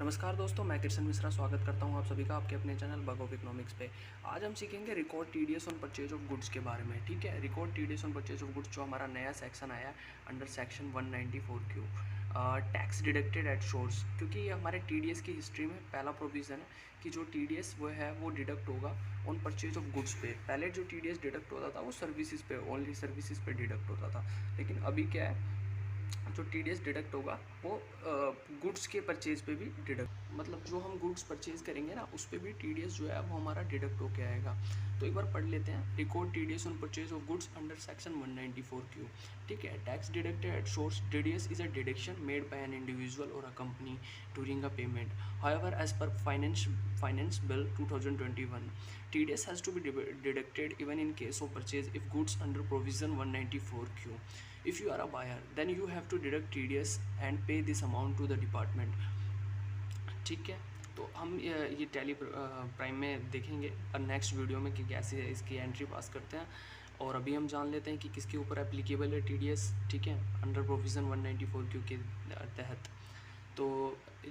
नमस्कार दोस्तों, मैं कृष्ण मिश्रा स्वागत करता हूं आप सभी का आपके अपने चैनल बग ऑफ इकोनॉमिक्स पे। आज हम सीखेंगे record TDS on purchase of goods के बारे में। ठीक है, record TDS on purchase of goods जो हमारा नया सेक्शन आया है under section 194Q, tax deducted at source. क्योंकि ये हमारे टीडीएस की हिस्ट्री में पहला प्रोविज़न है कि जो टीडीएस वो डिडक्ट होगा ऑन परचेज ऑफ गुड्स पे। पहले जो टीडीएस डिडक्ट होता था वो सर्विसेज पे, ओनली सर्विसेज पे डिडक्ट होता था, लेकिन अभी क्या है, जो टीडीएस डिडक्ट होगा वो गुड्स के परचेज पे भी डिडक्ट, मतलब जो हम गुड्स परचेज करेंगे ना उस पर भी टीडीएस जो है वो हमारा डिडक्ट होके आएगा। तो एक बार पढ़ लेते हैं, record TDS on purchase of goods under section 194Q। ठीक है, tax deducted at source, TDS is a deduction made by an individual और a company during a payment. However, as per finance bill 2021, TDS has to be deducted even in case of purchase if goods under provision 194Q. If you are a buyer, then you have to deduct TDS and pay this amount to the department. ठीक है, तो हम ये tally prime में देखेंगे और next video में कि कैसे इसकी एंट्री पास करते हैं। और अभी हम जान लेते हैं कि किसके ऊपर एप्लीकेबल है टीडीएस। ठीक है, अंडर प्रोविज़न 194Q के तहत। तो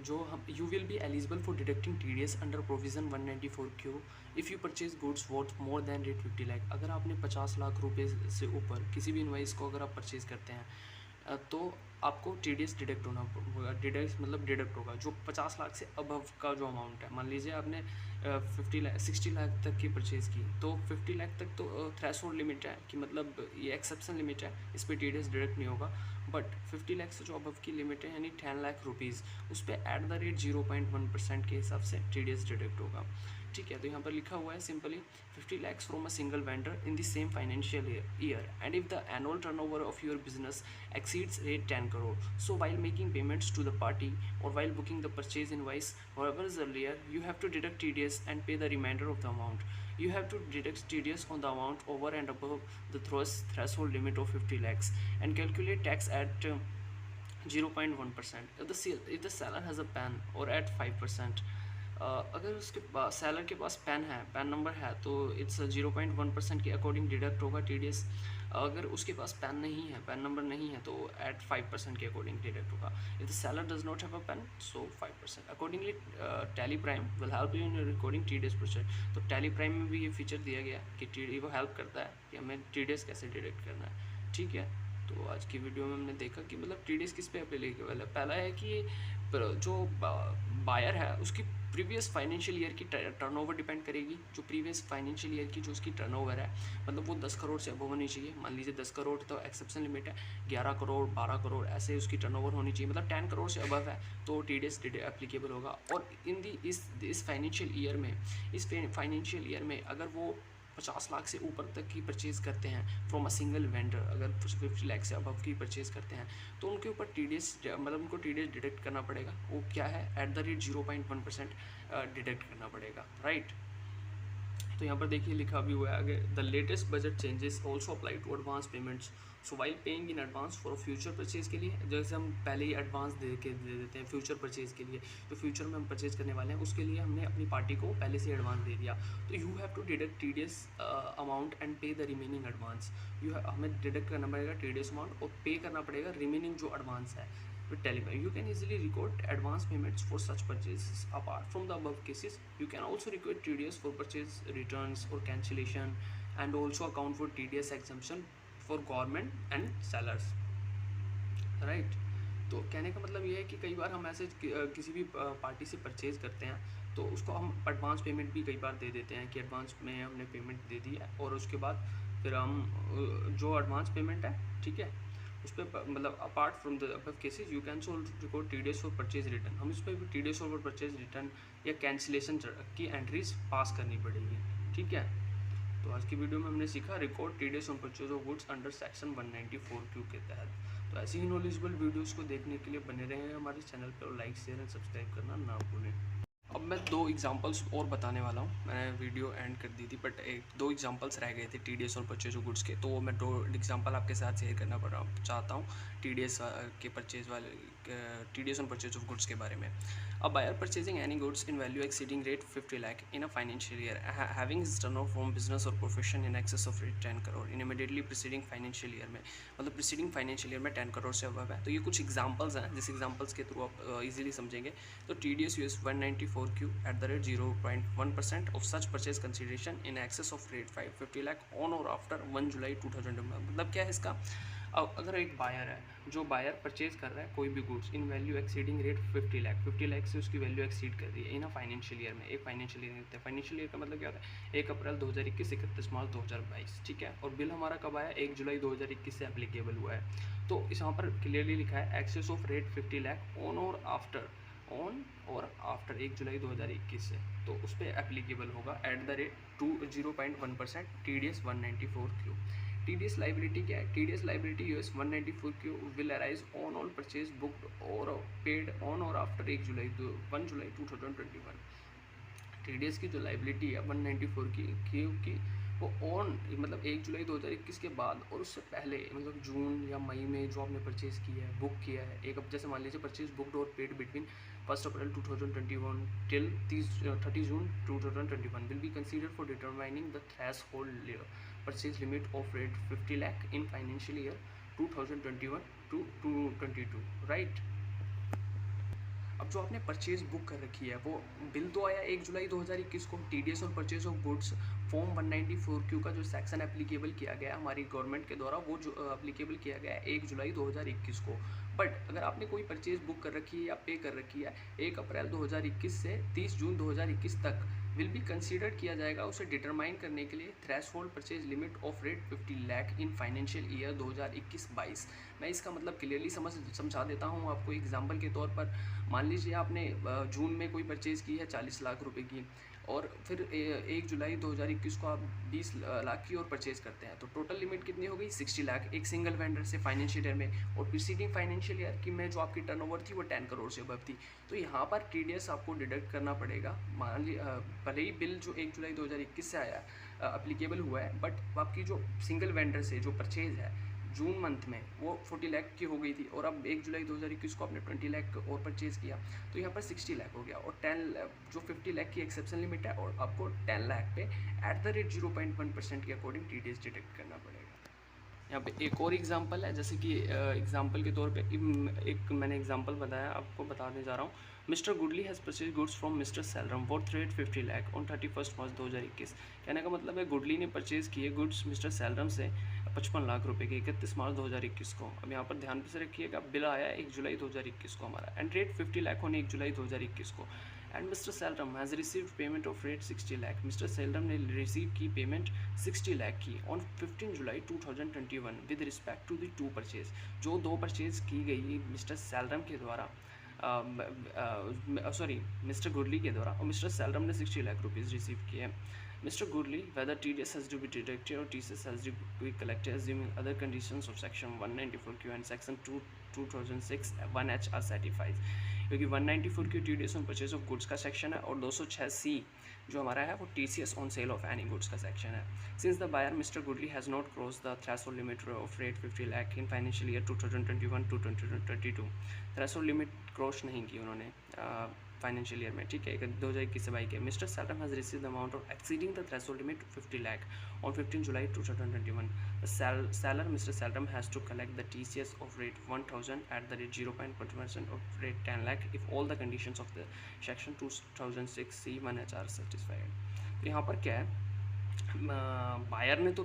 जो हम you will be eligible for deducting TDS under provision 194Q if you purchase goods worth more than rate 50 lakh. अगर आपने 50 लाख रुपए से ऊपर किसी भी इनवाइस को अगर आप परचेज करते हैं तो आपको टीडीएस डिडक्ट होना होगा। डिडक्ट मतलब डिडक्ट होगा जो 50 लाख से अबव का जो अमाउंट है। मान लीजिए आपने 60 लाख तक की परचेज़ की, तो 50 लाख तक तो थ्रेशोल्ड लिमिट है कि मतलब ये एक्सेप्शन लिमिट है, इस पर टीडीएस डिडक्ट नहीं होगा। बट 50 लाख से जो अबव की लिमिट है यानी 10 लाख रुपीज़, उस पर एट द रेट 0.1% के हिसाब से टीडीएस डिडक्ट होगा। ठीक है, तो यहाँ पर लिखा हुआ है simply 50 lakhs from a single vendor in the same financial year and if the annual turnover of your business exceeds rate 10 crore. So while making payments to the party or while booking the purchase invoice, however is earlier, you have to deduct TDS and pay the remainder of the amount. You have to deduct TDS on the amount over and above the threshold limit of 50 lakhs and calculate tax at 0.1%. If the seller has a PAN or at 5%, अगर उसके पास seller के पास pan number है तो it's 0.1% के according deduct होगा TDS. अगर उसके पास pan number नहीं है तो एट 5% के अकॉर्डिंग डिडक्ट होगा। If the seller does not have a pan so 5%। Accordingly tally prime will help you in recording TDS process. तो टैली प्राइम में भी ये फीचर दिया गया कि टी वो हेल्प करता है कि हमें टीडीएस कैसे डिडक्ट करना है। ठीक है, तो आज की वीडियो में हमने देखा कि मतलब टीडीएस किस पे एप्लीकेबल है। पहला है कि जो बायर है उसकी प्रीवियस फाइनेंशियल ईयर की टर्नओवर डिपेंड करेगी। जो प्रीवियस फाइनेंशियल ईयर की जो उसकी टर्नओवर है, मतलब वो 10 करोड़ से अबव होनी चाहिए। मान लीजिए 10 करोड़ तो एक्सेप्शन लिमिट है, 11 करोड़ 12 करोड़ ऐसे उसकी टर्नओवर होनी चाहिए। मतलब 10 करोड़ से अबव है तो टीडीएस एप्लीकेबल होगा। और इन दी इस फाइनेंशियल ईयर में अगर वो 50 लाख से ऊपर तक की परचेज़ करते हैं फ्रॉम अ सिंगल वेंडर, अगर 50 लाख से अबव की परचेज़ करते हैं तो उनके ऊपर टीडीएस मतलब उनको टीडीएस डिडक्ट करना पड़ेगा। वो क्या है, एट द रेट 0.1% डिडक्ट करना पड़ेगा। राइट, तो यहाँ पर देखिए लिखा भी हुआ है आगे, the latest budget changes also apply to advance payments. So while paying in advance for future purchase के लिए, जैसे हम पहले ही एडवांस दे देते हैं फ्यूचर परचेज के लिए, जो फ्यूचर में हम परचेज करने वाले हैं उसके लिए हमने अपनी पार्टी को पहले से एडवांस दे दिया, तो you have to deduct TDS amount and pay the remaining advance. हमें डिडक्ट करना पड़ेगा टीडीएस अमाउंट और पे करना पड़ेगा रिमेनिंग जो एडवांस है। With Telegram, you can easily record advance payments for such purchases. Apart from the above cases, you can also record TDS for purchase returns or cancellation, and also account for TDS exemption for government and sellers. Right? तो कहने का मतलब ये है कि कई बार हम ऐसे किसी भी पार्टी से परचेज करते हैं तो उसको हम एडवांस पेमेंट भी कई बार दे देते हैं कि एडवांस में हमने पेमेंट दे दी है, और उसके बाद फिर हम जो एडवांस पेमेंट है, ठीक है, उस पर मतलब apart from the above cases you can so record TDS for purchase return. हम इस पर भी टीडीएस फॉर परचेज रिटर्न या कैंसिलेशन की एंट्रीज पास करनी पड़ेगी। ठीक है, तो आज की वीडियो में हमने सीखा record TDS on purchase of goods under section 194Q के तहत। तो ऐसी ही नॉलेजेबल वीडियोज़ को देखने के लिए बने रहें हमारे चैनल पर और लाइक शेयर एंड सब्सक्राइब करना ना भूलें। अब मैं 2 एग्जांपल्स और बताने वाला हूँ। मैंने वीडियो एंड कर दी थी बट 2 एग्जांपल्स रह गए थे टीडीएस और परचेज ऑफ गुड्स के, तो मैं 2 एग्जांपल आपके साथ शेयर करना चाहता हूँ टीडीएस के परचेज वाले, टीडीएस और परचेज ऑफ गुड्स के बारे में। A buyer purchasing any goods in value exceeding rate 50 lakh in a financial year, having his turnover from business or profession in excess of rate 10 crore in immediately preceding financial year में, मतलब preceding financial year में 10 करोड़ से above है। तो ये कुछ examples हैं जिस एग्जांपल्स के थ्रू आप इजीली समझेंगे। तो TDS US 194Q at the rate 0.1% of such purchase consideration in excess of rate 550 lakh on or after 1 July 2000। मतलब क्या है इसका, अब अगर एक बायर है, जो बायर परचेज कर रहा है कोई भी goods in value exceeding rate 50 lakh से उसकी वैल्यू एक्सीड कर रही है इन अ फाइनेंशियल ईयर में, एक फाइनेंशियल ईयर होता है। फाइनेंशियल ईयर का मतलब क्या होता है, 1 अप्रैल 2021 31 मार्च 2022, ठीक है। और बिल हमारा कब आया, 1 जुलाई 2021 से एप्लीकेबल हुआ है। तो इस यहाँ पर क्लियरली लिखा है excess of rate 50 lakh on और आफ्टर 1 जुलाई 2021 से, तो उस पर एप्लीकेबल होगा at the rate 0.1% TDS 194Q। TDS liability क्या है, TDS liability US 194Q will arise on all purchase booked और पेड ऑन और आफ्टर 1 जुलाई 2021। TDS की जो लाइबिलिटी है 194 की क्योंकि वो ऑन मतलब 1 जुलाई 2021 के बाद और उससे पहले मतलब जून या मई में जो आपने परचेज़ किया है, बुक किया है, एक अब जैसे मान लीजिए परचेज बुकड और paid between 1 April 2021 till 30 June 2021 will be considered for determining the threshold purchase limit of rate 50 lakh in financial year 2021 to 22, right. अब जो आपने परचेज बुक कर रखी है वो बिल तो आया 1 जुलाई 2021 को, TDS और purchase of goods form 194Q का जो सेक्शन एप्लीकेबल किया गया हमारी गवर्नमेंट के द्वारा वो जो एप्लीकेबल किया गया है 1 जुलाई 2021 को। बट अगर आपने कोई परचेज बुक कर रखी है या पे कर रखी है 1 अप्रैल 2021 से 30 जून 2021 तक, विल बी कंसीडर किया जाएगा उसे डिटरमाइन करने के लिए threshold purchase limit of rate 50 lakh in financial year 2021-22। मैं इसका मतलब क्लियरली समझा देता हूँ आपको एग्जांपल के तौर पर। मान लीजिए आपने जून में कोई परचेज़ की है 40 लाख रुपए की और फिर 1 जुलाई 2021 को आप 20 लाख की और परचेज़ करते हैं, तो टोटल लिमिट कितनी हो गई 60 लाख एक सिंगल वेंडर से फाइनेंशियल ईयर में। और प्रीसीडिंग फाइनेंशियल ईयर की में जो आपकी टर्नओवर थी वो 10 करोड़ से अबव थी, तो यहाँ पर TDS आपको डिडक्ट करना पड़ेगा। मान लीजिए भले ही बिल जो 1 जुलाई 2021 से आया अप्लीकेबल हुआ है, बट आपकी जो सिंगल वेंडर से जो परचेज़ है जून मंथ में वो 40 लाख की हो गई थी और अब 1 जुलाई 2021 को आपने 20 लाख और परचेज़ किया, तो यहाँ पर 60 लाख हो गया। और 10 जो 50 लाख की एक्सेप्शन लिमिट है और आपको 10 लाख पे एट द रेट 0.1% के अकॉर्डिंग TDS डिटेक्ट करना पड़ेगा। यहाँ पे एक और एग्जांपल है, जैसे कि एग्जांपल के तौर पे एक मैंने एग्जांपल बताया, आपको बताने जा रहा हूँ। Mister Goodly has purchase goods from mister Sellaram worth rate 50 lakh on 31 March 2021। कहने का मतलब है गुडली ने परचेज़ किए गुड्स मिस्टर सेलरम से 55 लाख रुपए के 31 मार्च 2021 को। अब यहाँ पर ध्यान से रखिएगा, बिल आया 1 जुलाई 2021 को हमारा and rate 50 lakh on 1 July 2021 को। And mister Sellaram has received payment of rate 60 lakh. Mister Sellaram ने रिसीव की पेमेंट 60 लाख की on 15 July 2021 with respect to the 2 purchase. जो 2 परचेज की गई मिस्टर सेलरम के द्वारा मिस्टर गुडली के द्वारा, और मिस्टर सेलरम ने 60 लाख रुपीज़ रिसीव किए हैं। Mr. Goodley, whether TDS has to be deducted or TCS has to be collected assuming other conditions of section 194Q and section 2006 1H are satisfied। क्योंकि 194Q TDS on purchase of goods का section है और 206C जो हमारा है वो TCS on sale of any goods का section है। Since the buyer Mr. Goodley has not crossed the threshold limit of rate 50 lakh in financial year 2021 to 2022, threshold limit cross नहीं की उन्होंने फाइनेंशियल ईयर में, ठीक है, 2021 से 22 के। Mister Sellaram has receive the amount of exceeding the threshold limit 50 lakh on 15 July 2021। The seller mister Sellaram has to collect the TCS of rate 1000 at the rate 0.1% of rate 10 lakh if all the conditions of the section 2006C 1H are satisfied. तो यहाँ पर क्या है, buyer ने तो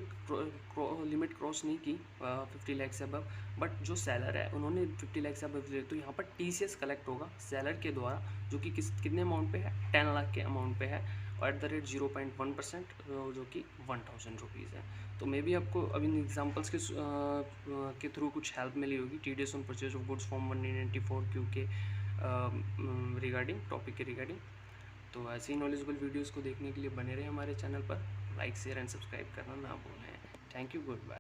limit cross नहीं की 50 लाख से अबव, बट जो सेलर है उन्होंने 50 लाख से अबव दिए, तो यहाँ पर TCS कलेक्ट होगा सेलर के द्वारा जो कि कितने अमाउंट पे है 10 लाख के अमाउंट पे है और एट द रेट 0.1% जो कि 1000 रुपीज़ है। तो मे भी आपको अभी इन एग्जाम्पल्स के थ्रू कुछ हेल्प मिली होगी TDS on purchase of goods form 194Q के रिगार्डिंग टॉपिक के रिगार्डिंग। तो ऐसे ही नॉलेजेबल वीडियोज़ को देखने के लिए बने रहे हमारे चैनल पर, लाइक शेयर एंड सब्सक्राइब करना ना भूलें। Thank you, good bye.